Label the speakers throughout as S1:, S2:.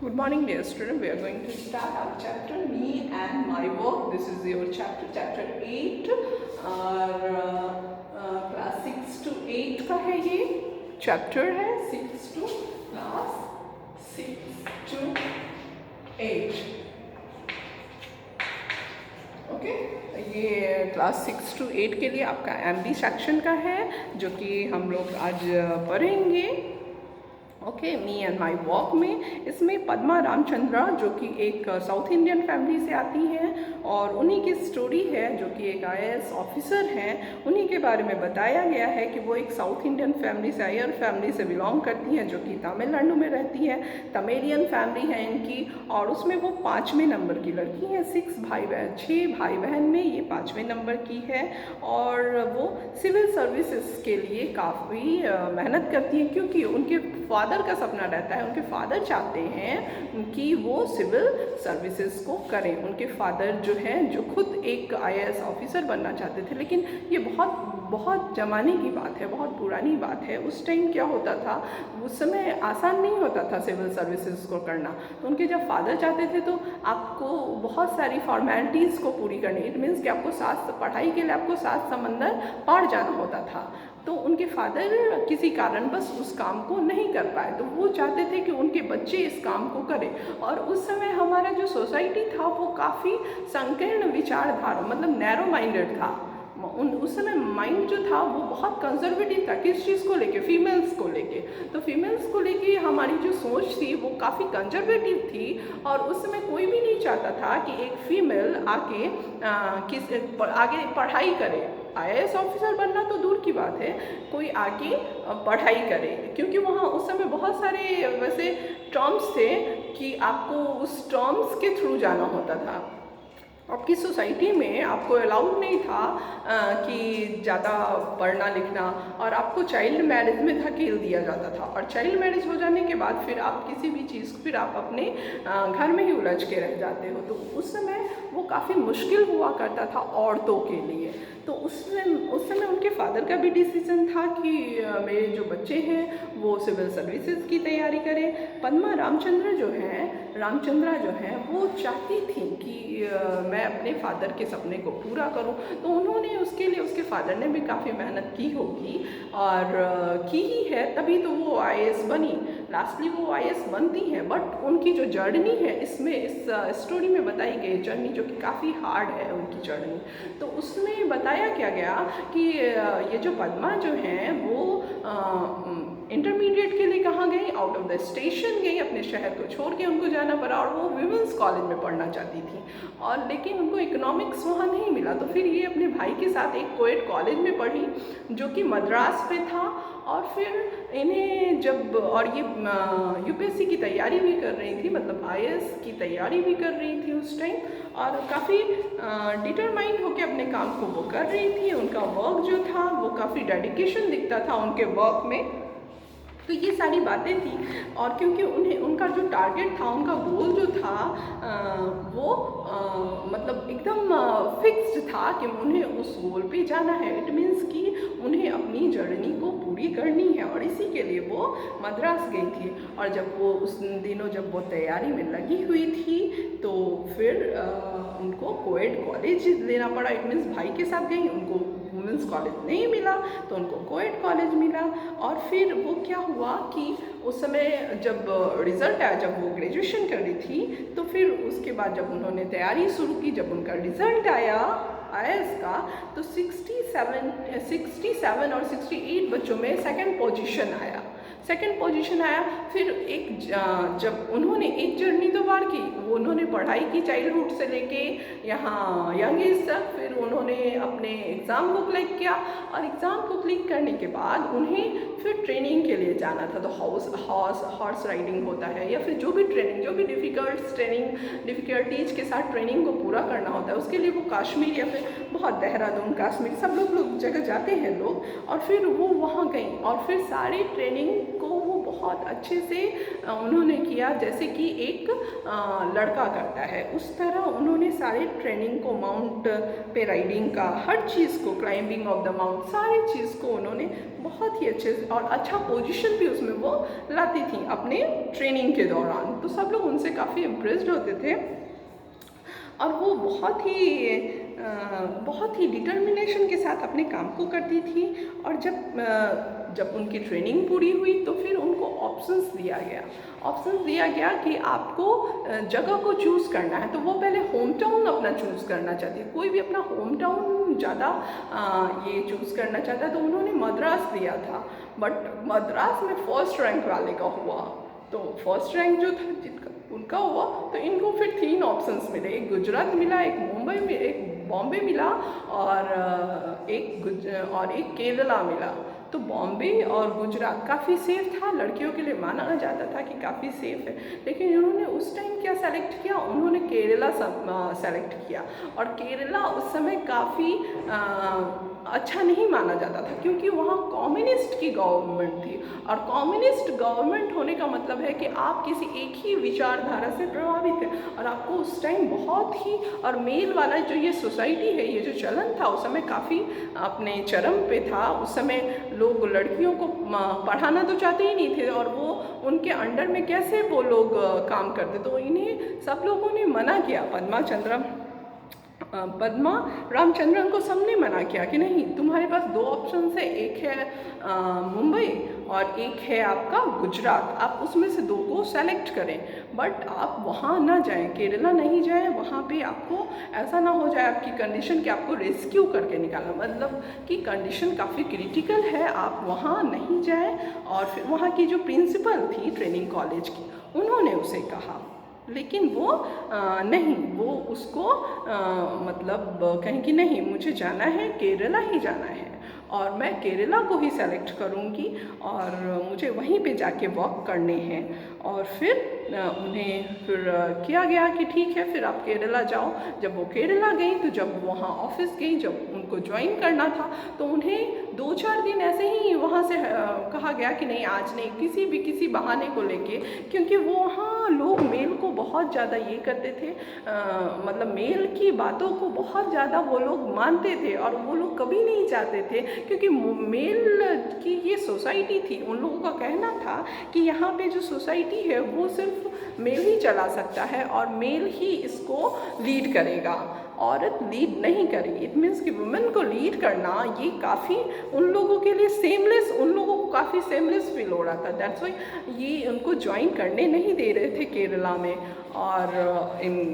S1: Good morning, dear student. We are going to start our chapter Me and My Work. This is your chapter 8 और class 6 to 8 का है ये chapter है 6 to class 6 to 8. Okay ये class 6 to 8 के लिए आपका MD section का है जो कि हम लोग आज पढ़ेंगे. Okay me and my walk में इसमें पद्मा रामचंद्रा जो कि एक साउथ इंडियन फैमिली से आती है और उन्हीं की स्टोरी है जो कि एक IAS ऑफिसर हैं. उन्हीं के बारे में बताया गया है कि वो एक साउथ इंडियन फैमिली से आयर फैमिली से बिलोंग करती हैं जो कि तमिलनाडु में रहती है. तमिलियन फैमिली है इनकी और उसमें वो 5वें नंबर की लड़की है. 6 भाई बहन में ये 5वें नंबर की है और वो सिविल सर्विसेज के लिए काफ़ी मेहनत करती है क्योंकि उनके फादर का सपना रहता है. उनके फादर चाहते हैं कि वो सिविल सर्विसेज को करें. उनके फादर जो हैं जो खुद एक IAS ऑफिसर बनना चाहते थे, लेकिन ये बहुत ज़माने की बात है, बहुत पुरानी बात है. उस टाइम क्या होता था, उस समय आसान नहीं होता था सिविल सर्विसेज को करना. तो उनके जब फादर चाहते थे तो आपको बहुत सारी फॉर्मेलिटीज़ को पूरी करनी. इट मीन्स कि आपको पढ़ाई के लिए आपको 7 समंदर पार जाना होता था. तो उनके फादर किसी कारण बस उस काम को नहीं कर पाए, तो वो चाहते थे कि उनके बच्चे इस काम को करें. और उस समय हमारा जो सोसाइटी था वो काफ़ी संकीर्ण विचारधारा मतलब नैरो माइंडेड था. उस समय माइंड जो था वो बहुत कंजर्वेटिव था. किस चीज़ को लेके? फीमेल्स को लेके. तो फीमेल्स को लेके हमारी जो सोच थी वो काफ़ी कंजर्वेटिव थी और उस समय कोई भी नहीं चाहता था कि एक फीमेल आगे पढ़ाई करे. IAS ऑफिसर बनना तो दूर की बात है, कोई आगे पढ़ाई करे, क्योंकि वहाँ उस समय बहुत सारे वैसे टर्म्स थे कि आपको उस टर्म्स के थ्रू जाना होता था. आपकी सोसाइटी में आपको अलाउड नहीं था कि ज़्यादा पढ़ना लिखना और आपको चाइल्ड मैरिज में धकेल दिया जाता था. और चाइल्ड मैरिज हो जाने के बाद फिर आप किसी भी चीज़ फिर आप अपने घर में ही उलझ के रह जाते हो. तो उस समय वो काफ़ी मुश्किल हुआ करता था औरतों के लिए. तो उस समय उनके फादर का भी डिसीजन था कि मेरे जो बच्चे हैं वो सिविल सर्विसेज की तैयारी करें. पद्मा रामचंद्रा जो हैं वो चाहती थी कि मैं अपने फादर के सपने को पूरा करूं. तो उन्होंने उसके लिए उसके फादर ने भी काफ़ी मेहनत की होगी और की ही है, तभी तो वो IAS बनी. लास्टली वो IAS बनती हैं. बट उनकी जो जर्नी है इसमें इस स्टोरी में बताई गई जर्नी जो कि काफ़ी हार्ड है उनकी जर्नी. तो उसमें बताया क्या गया कि ये जो पद्मा जो हैं वो इंटरमीडिएट के लिए कहाँ गई? आउट ऑफ द स्टेशन गई. अपने शहर को छोड़ के उनको जाना पड़ा और वो विमेंस कॉलेज में पढ़ना चाहती थी और लेकिन उनको इकोनॉमिक्स वहाँ नहीं मिला. तो फिर ये अपने भाई के साथ एक कोएड कॉलेज में पढ़ी जो कि मद्रास पे था. और फिर इन्हें जब और ये UPSC की तैयारी भी कर रही थी, मतलब IAS की तैयारी भी कर रही थी उस टाइम और काफ़ी डिटरमाइंड होकर अपने काम को वो कर रही थी. उनका वर्क जो था वो काफ़ी डेडिकेशन दिखता था उनके वर्क में. तो ये सारी बातें थी और क्योंकि उनका जो टारगेट था, उनका गोल जो था वो मतलब एकदम फिक्स्ड था कि उन्हें उस गोल पे जाना है. इट मीन्स कि उन्हें अपनी जर्नी को पूरी करनी है और इसी के लिए वो मद्रास गई थी. और जब वो उस दिनों जब वो तैयारी में लगी हुई थी तो फिर उनको कोएड कॉलेज लेना पड़ा. इट मीन्स भाई के साथ गई, उनको वुमेंस कॉलेज नहीं मिला तो उनको कोएड कॉलेज मिला. और फिर वो क्या हुआ कि उस समय जब रिज़ल्ट आया, जब वो ग्रेजुएशन कर रही थी तो फिर उसके बाद जब उन्होंने तैयारी शुरू की, जब उनका रिज़ल्ट आया IAS का तो 67 और 68 बच्चों में सेकंड पोजीशन आया. फिर जब उन्होंने एक जर्नी तो पार की, वो उन्होंने पढ़ाई की चाइल्डहुड से लेके यहाँ यंग एज तक. फिर उन्होंने अपने एग्ज़ाम को क्लिक किया और एग्ज़ाम को क्लिक करने के बाद उन्हें फिर ट्रेनिंग के लिए जाना था. तो हॉर्स राइडिंग होता है या फिर जो भी डिफ़िकल्टीज़ के साथ ट्रेनिंग को पूरा करना होता है, उसके लिए वो कश्मीर या फिर बहुत देहरादून कश्मीर सब लोग जगह जाते हैं लोग. और फिर वो वहाँ गई और फिर सारी ट्रेनिंग को वो बहुत अच्छे से उन्होंने किया, जैसे कि एक लड़का करता है उस तरह उन्होंने सारे ट्रेनिंग को, माउंट पे राइडिंग का, हर चीज़ को, क्लाइंबिंग ऑफ द माउंट, सारी चीज़ को उन्होंने बहुत ही अच्छे से और अच्छा पोजीशन भी उसमें वो लाती थी अपने ट्रेनिंग के दौरान। तो सब लोग उनसे काफ़ी इम्प्रेस्ड होते थे और वो बहुत ही डिटर्मिनेशन के साथ अपने काम को करती थी। और जब उनकी ट्रेनिंग पूरी हुई तो फिर उनको ऑप्शंस दिया गया कि आपको जगह को चूज़ करना है। तो वो पहले होम टाउन अपना चूज़ करना चाहती है, कोई भी अपना होम टाउन ज़्यादा ये चूज़ करना चाहता है, तो उन्होंने मद्रास दिया था। बट मद्रास में फर्स्ट रैंक वाले का हुआ, तो फर्स्ट रैंक जो था जिनका उनका हुआ, तो इनको फिर 3 ऑप्शंस मिले, एक गुजरात मिला, एक मुंबई में, एक बॉम्बे मिला और एक केरला मिला। तो बॉम्बे और गुजरात काफ़ी सेफ़ था, लड़कियों के लिए माना जाता था कि काफ़ी सेफ़ है। लेकिन इन्होंने उस टाइम क्या सेलेक्ट किया, उन्होंने केरला सेलेक्ट किया। और केरला उस समय काफ़ी अच्छा नहीं माना जाता था, क्योंकि वहाँ कम्युनिस्ट की गवर्नमेंट थी। और कम्युनिस्ट गवर्नमेंट होने का मतलब है कि आप किसी एक ही विचारधारा से प्रभावित हैं, और आपको उस टाइम बहुत ही, और मेल वाला जो ये सोसाइटी है, ये जो चलन था उस समय काफ़ी अपने चरम पे था। उस समय लोग लड़कियों को पढ़ाना तो चाहते ही नहीं थे, और वो उनके अंडर में कैसे वो लोग काम करते, तो इन्हें सब लोगों ने मना किया। पद्मा रामचंद्रन को सबने मना किया कि नहीं, तुम्हारे पास 2 ऑप्शन है, एक है मुंबई और एक है आपका गुजरात, आप उसमें से 2 को सेलेक्ट करें। बट आप वहाँ ना जाएं, केरला नहीं जाएं, वहाँ पे आपको ऐसा ना हो जाए आपकी कंडीशन कि आपको रेस्क्यू करके निकालना, मतलब कि कंडीशन काफ़ी क्रिटिकल है, आप वहाँ नहीं जाएं। और फिर वहाँ की जो प्रिंसिपल थी ट्रेनिंग कॉलेज की, उन्होंने उसे कहा, लेकिन वो नहीं, वो उसको मतलब कहें कि नहीं, मुझे जाना है, केरला ही जाना है और मैं केरला को ही सेलेक्ट करूँगी और मुझे वहीं पे जाके वॉक करने हैं। और फिर उन्हें फिर किया गया कि ठीक है, फिर आप केरला जाओ। जब वो केरला गई, तो जब वहाँ ऑफिस गई, जब उनको ज्वाइन करना था, तो उन्हें 2-4 दिन ऐसे ही वहाँ से कहा गया कि नहीं, आज नहीं, किसी बहाने को लेके, क्योंकि वो वहाँ लोग मेल को बहुत ज़्यादा ये करते थे, मतलब मेल की बातों को बहुत ज़्यादा वो लोग मानते थे, और वो लोग कभी नहीं चाहते थे, क्योंकि मेल की ये सोसाइटी थी, उन लोगों का कहना था कि यहाँ पे जो सोसाइटी है वो सिर्फ मेल ही चला सकता है और मेल ही इसको लीड करेगा, औरत लीड नहीं करेगी। इट मीन्स कि वुमेन को लीड करना ये काफ़ी उन लोगों के लिए सेमलेस, उन लोगों को काफ़ी सेमलेस फील हो रहा था। दैट्स वाई ये उनको ज्वाइन करने नहीं दे रहे थे केरला में। और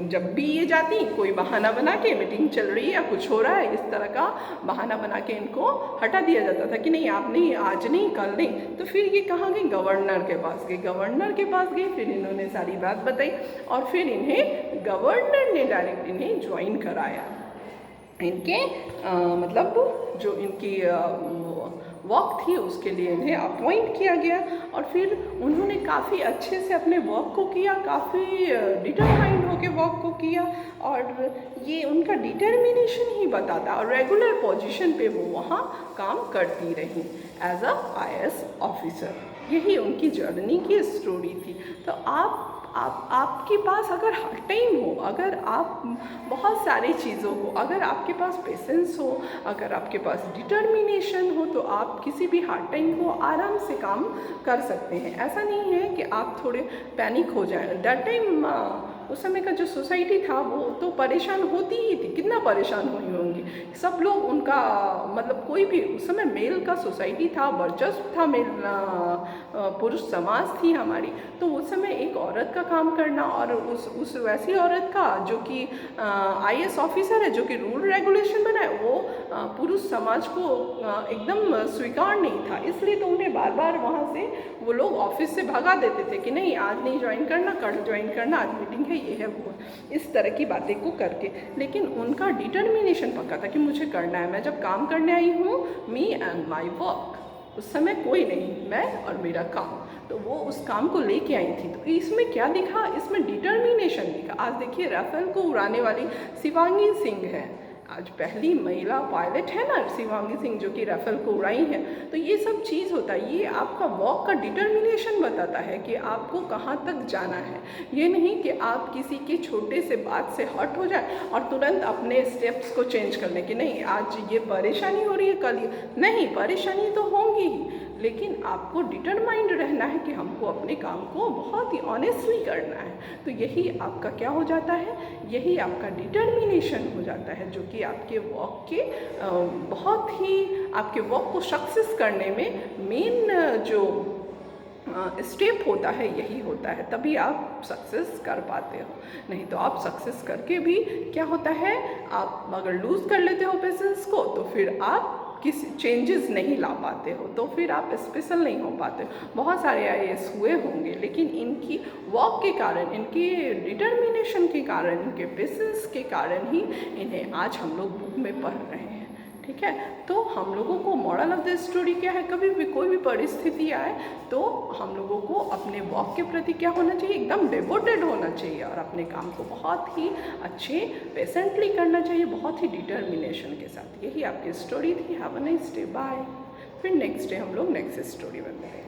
S1: जब भी ये जाती, कोई बहाना बना के, मीटिंग चल रही है या कुछ हो रहा है, इस तरह का बहाना बना के इनको हटा दिया जाता था कि नहीं, आप नहीं, आज नहीं, कल नहीं। तो फिर ये कहाँ गई, गवर्नर के पास गई। गवर्नर के पास गई, फिर इन्होंने सारी बात बताई और फिर इन्हें गवर्नर ने डायरेक्ट इन्हें ज्वाइन कराया। इनके मतलब जो इनकी वर्क थी उसके लिए इन्हें अपॉइंट किया गया। और फिर उन्होंने काफ़ी अच्छे से अपने वर्क को किया, काफ़ी डिटरमाइंड होकर वर्क को किया, और ये उनका डिटर्मिनेशन ही बताता। और रेगुलर पोजीशन पे वो वहाँ काम करती रही एज अ IAS ऑफिसर। यही उनकी जर्नी की स्टोरी थी। तो आपके पास अगर हर टाइम हो, अगर आप बहुत सारी चीज़ों को, अगर आपके पास पेशेंस हो, अगर आपके पास डिटर्मिनेशन हो, तो आप किसी भी हार्ड टाइम को आराम से काम कर सकते हैं। ऐसा नहीं है कि आप थोड़े पैनिक हो जाएं। दैट टाइम उस समय का जो सोसाइटी था वो तो परेशान होती ही थी, कितना परेशान हुई होंगी सब लोग। उनका मतलब कोई भी उस समय मेल का सोसाइटी था, वर्चस्व था, मेल पुरुष समाज थी हमारी। तो उस समय एक औरत का काम करना, और उस वैसी औरत का जो कि IAS ऑफिसर है, जो कि रूल रेगुलेशन बनाए, वो पुरुष समाज को एकदम स्वीकार नहीं था। इसलिए तो उन्हें बार बार वहाँ से वो लोग ऑफिस से भगा देते थे कि नहीं, आज नहीं ज्वाइन करना, कल ज्वाइन करना, आज मीटिंग है, ये है, वो है, इस तरह की बातें को करके। लेकिन उनका डिटर्मिनेशन पक्का था कि मुझे करना है, मैं जब काम करने आई हूँ, मी एंड माई वर्क। उस समय कोई नहीं, मैं और मेरा काम। तो वो उस काम को लेके आई थी। तो इसमें क्या दिखा, इसमें डिटर्मिनेशन दिखा। आज देखिए, राफेल को उड़ाने वाली शिवांगी सिंह है, आज पहली महिला पायलट है ना शिवांगी सिंह, जो कि राफेल को उड़ाई है। तो ये सब चीज़ होता है, ये आपका वॉक का डिटर्मिनेशन बताता है कि आपको कहाँ तक जाना है। ये नहीं कि आप किसी के छोटे से बात से हट हो जाए और तुरंत अपने स्टेप्स को चेंज करने की, नहीं आज ये परेशानी हो रही है कल ये नहीं, परेशानी तो होंगी ही, लेकिन आपको डिटरमाइंड रहना है कि हमको अपने काम को बहुत ही ऑनेस्टली करना है। तो यही आपका क्या हो जाता है, यही आपका डिटर्मिनेशन हो जाता है, जो कि आपके वॉक के बहुत ही आपके वॉक को सक्सेस करने में मेन जो स्टेप होता है यही होता है। तभी आप सक्सेस कर पाते हो, नहीं तो आप सक्सेस करके भी क्या होता है, आप अगर लूज़ कर लेते हो पेशेंस को तो फिर आप किसी चेंजेस नहीं ला पाते हो, तो फिर आप स्पेशल नहीं हो पाते हो। बहुत सारे IAS हुए होंगे, लेकिन इनकी वॉक के कारण, इनकी डिटर्मिनेशन के कारण, इनके पेशेंस के कारण ही इन्हें आज हम लोग बुक में पढ़ रहे हैं। ठीक है, तो हम लोगों को मॉरल ऑफ द स्टोरी क्या है, कभी भी कोई भी परिस्थिति आए तो हम लोगों को अपने वॉक के प्रति क्या होना चाहिए, एकदम डिवोटेड होना चाहिए और अपने काम को बहुत ही अच्छे पेशेंटली करना चाहिए, बहुत ही डिटर्मिनेशन के साथ। यही आपकी स्टोरी थी। Have a nice day, bye. फिर नेक्स्ट डे हम लोग नेक्स्ट स्टोरी में मिलेंगे।